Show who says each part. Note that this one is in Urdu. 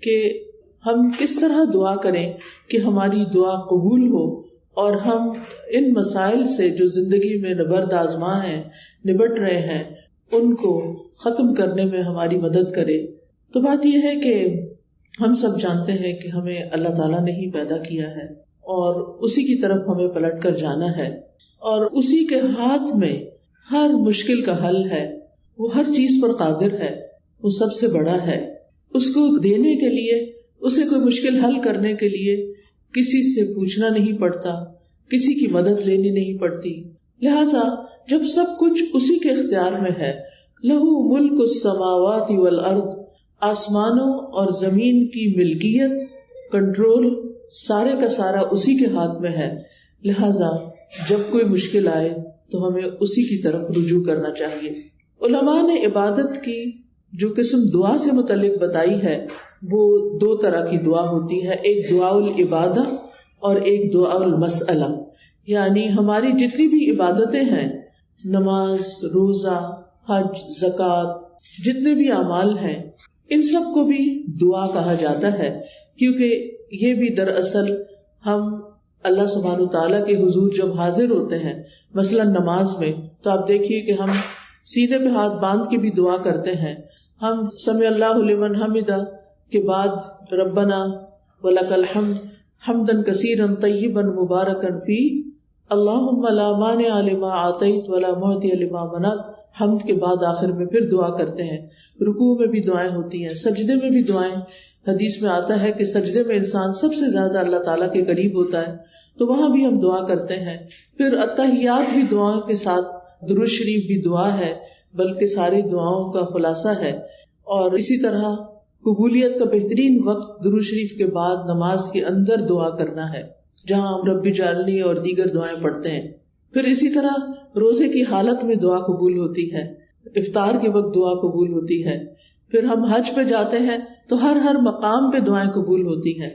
Speaker 1: کہ ہم کس طرح دعا کریں کہ ہماری دعا قبول ہو اور ہم ان مسائل سے جو زندگی میں نبرد آزما ہیں، نبٹ رہے ہیں، ان کو ختم کرنے میں ہماری مدد کرے. تو بات یہ ہے کہ ہم سب جانتے ہیں کہ ہمیں اللہ تعالیٰ نے ہی پیدا کیا ہے اور اسی کی طرف ہمیں پلٹ کر جانا ہے، اور اسی کے ہاتھ میں ہر مشکل کا حل ہے. وہ ہر چیز پر قادر ہے، وہ سب سے بڑا ہے. اس کو دینے کے لیے، اسے کوئی مشکل حل کرنے کے لیے کسی سے پوچھنا نہیں پڑتا، کسی کی مدد لینی نہیں پڑتی. لہذا جب سب کچھ اسی کے اختیار میں ہے، لہو ملک السماوات والارض، آسمانوں اور زمین کی ملکیت، کنٹرول سارے کا سارا اسی کے ہاتھ میں ہے. لہذا جب کوئی مشکل آئے تو ہمیں اسی کی طرف رجوع کرنا چاہیے. علماء نے عبادت کی جو قسم دعا سے متعلق بتائی ہے وہ دو طرح کی دعا ہوتی ہے، ایک دعا العبادہ اور ایک دعا المسئلہ. یعنی ہماری جتنی بھی عبادتیں ہیں، نماز، روزہ، حج، زکوٰۃ، جتنے بھی اعمال ہیں، ان سب کو بھی دعا کہا جاتا ہے، کیونکہ یہ بھی دراصل ہم اللہ سبحانہ وتعالیٰ کے حضور جب حاضر ہوتے ہیں، مثلا نماز میں، تو آپ دیکھیے کہ ہم سینے پہ ہاتھ باندھ کے بھی دعا کرتے ہیں. ہم سمع اللہ لمن حمدہ کے بعد ربنا ولک الحمد حمدا کثیرا طیبا مبارکا فیہ اللہم لا مانع لما اعطیت ولا معطی لما منعت. حمد کے بعد آخر میں پھر دعا کرتے ہیں. رکوع میں بھی دعائیں ہوتی ہیں، سجدے میں بھی دعائیں. حدیث میں آتا ہے کہ سجدے میں انسان سب سے زیادہ اللہ تعالیٰ کے قریب ہوتا ہے، تو وہاں بھی ہم دعا کرتے ہیں. پھر اتحیات بھی دعاؤں کے ساتھ، درود شریف بھی دعا ہے، بلکہ ساری دعاؤں کا خلاصہ ہے. اور اسی طرح قبولیت کا بہترین وقت درود شریف کے بعد نماز کے اندر دعا کرنا ہے، جہاں ہم رب اجعلنی اور دیگر دعائیں پڑھتے ہیں. پھر اسی طرح روزے کی حالت میں دعا قبول ہوتی ہے، افطار کے وقت دعا قبول ہوتی ہے. پھر ہم حج پہ جاتے ہیں تو ہر مقام پہ دعائیں قبول ہوتی ہیں.